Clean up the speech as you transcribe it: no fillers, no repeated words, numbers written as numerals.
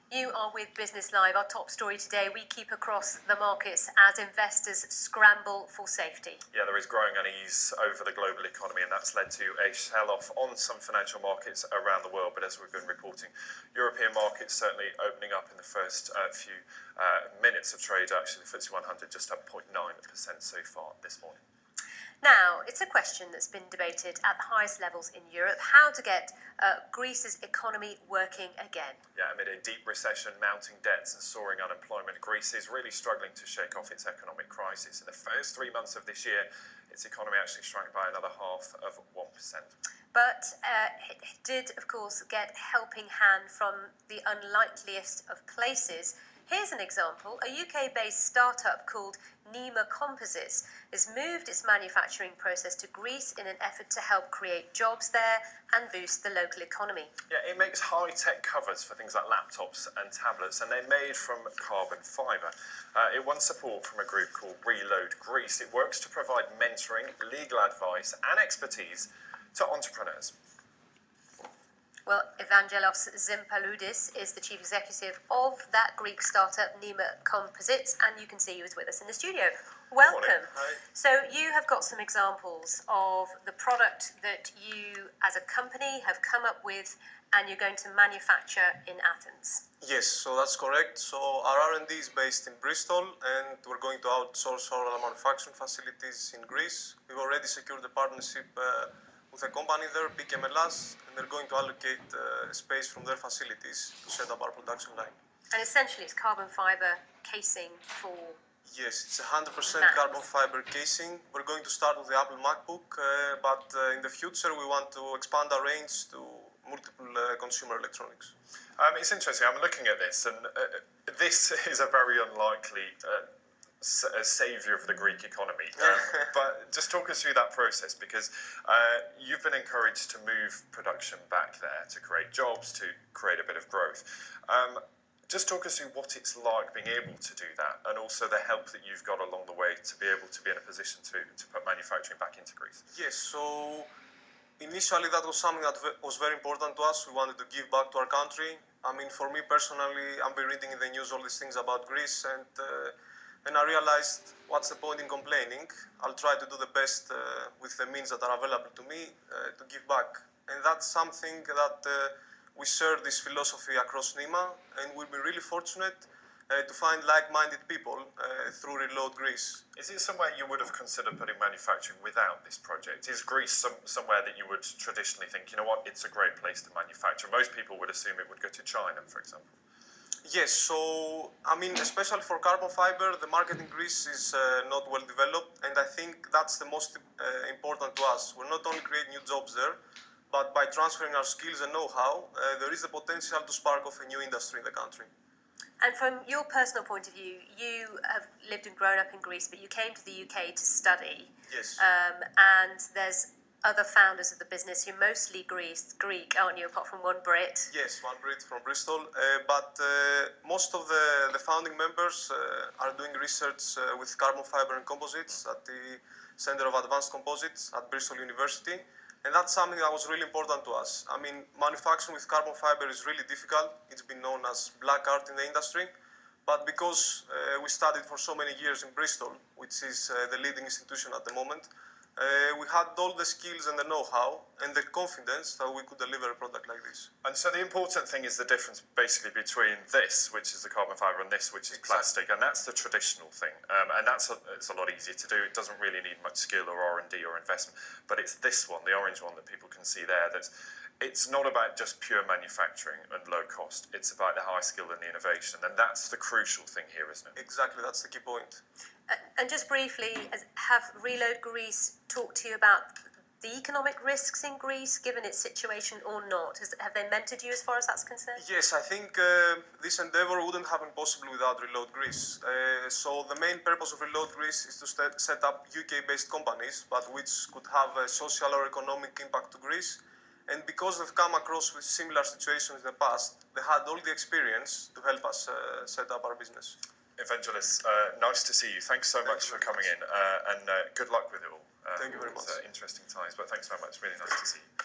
You are with Business Live. Our top story today, we keep across the markets as investors scramble for safety. Yeah, there is growing unease over the global economy, and that's led to a sell-off on some financial markets around the world. But as we've been reporting, European markets certainly opening up in the first few minutes of trade. Actually, the FTSE 100 just up 0.9% so far this morning. Now, it's a question that's been debated at the highest levels in Europe, how to get Greece's economy working again. Yeah, amid a deep recession, mounting debts and soaring unemployment, Greece is really struggling to shake off its economic crisis. In the first 3 months of this year, its economy actually shrank by another 0.5%. But it did, of course, get a helping hand from the unlikeliest of places. Here's an example. A UK-based startup called Nima Composites has moved its manufacturing process to Greece in an effort to help create jobs there and boost the local economy. Yeah, it makes high-tech covers for things like laptops and tablets, and they're made from carbon fibre. It won support from a group called Reload Greece. It works to provide mentoring, legal advice and expertise to entrepreneurs. Well, Evangelos Zimpaloudis is the chief executive of that Greek startup, Nima Composites, and you can see he was with us in the studio. Welcome. Hi. So you have got some examples of the product that you, as a company, have come up with and you're going to manufacture in Athens. Yes, so that's correct. So our R&D is based in Bristol, and we're going to outsource all our manufacturing facilities in Greece. We've already secured a partnership with a company there, BKMLAS, and they're going to allocate space from their facilities to set up our production line. And essentially it's carbon fibre casing for... Yes, it's 100% Macs. carbon fibre casing. We're going to start with the Apple MacBook, but in the future we want to expand our range to multiple consumer electronics. It's interesting, I'm looking at this, and this is a very unlikely saviour of the Greek economy. But just talk us through that process, because you've been encouraged to move production back there to create jobs, to create a bit of growth. Just talk us through what it's like being able to do that, and also the help that you've got along the way to be able to be in a position to put manufacturing back into Greece. Yes, so initially that was something that was very important to us. We wanted to give back to our country. I mean, for me personally, I've been reading in the news all these things about Greece, and I realized, what's the point in complaining? I'll try to do the best with the means that are available to me to give back. And that's something that we share this philosophy across Nima, and we've been really fortunate to find like-minded people through Reload Greece. Is it somewhere you would have considered putting manufacturing without this project? Is Greece somewhere that you would traditionally think, you know what, it's a great place to manufacture? Most people would assume it would go to China, for example. Yes, so, I mean, especially for carbon fiber, the market in Greece is not well developed, and I think that's the most important to us. We're not only creating new jobs there, but by transferring our skills and know-how, there is the potential to spark off a new industry in the country. And from your personal point of view, you have lived and grown up in Greece, but you came to the UK to study. Yes. And there's other founders of the business who are mostly Greek, aren't you, apart from one Brit? Yes, one Brit from Bristol, but most of the founding members are doing research with carbon fiber and composites at the Center of Advanced Composites at Bristol University, and that's something that was really important to us. I mean, manufacturing with carbon fiber is really difficult. It's been known as black art in the industry, but because we studied for so many years in Bristol, which is the leading institution at the moment, we had all the skills and the know-how and the confidence that we could deliver a product like this. And so the important thing is the difference basically between this, which is the carbon fibre, and this, which is plastic, and that's the traditional thing. And it's a lot easier to do. It doesn't really need much skill or R&D or investment. But it's this one, the orange one that people can see there, that it's not about just pure manufacturing and low cost. It's about the high skill and the innovation, and that's the crucial thing here, isn't it? Exactly, that's the key point. And just briefly, have Reload Greece talked to you about the economic risks in Greece, given its situation, or not? Have they mentored you as far as that's concerned? Yes, I think this endeavor wouldn't have been possible without Reload Greece. So the main purpose of Reload Greece is to set up UK-based companies, but which could have a social or economic impact to Greece. And because they've come across with similar situations in the past, they had all the experience to help us set up our business. Evangelos, nice to see you. Thanks so much for coming in, and good luck with it all. Thank you very much. It's interesting times, but thanks very much. Really nice to see you.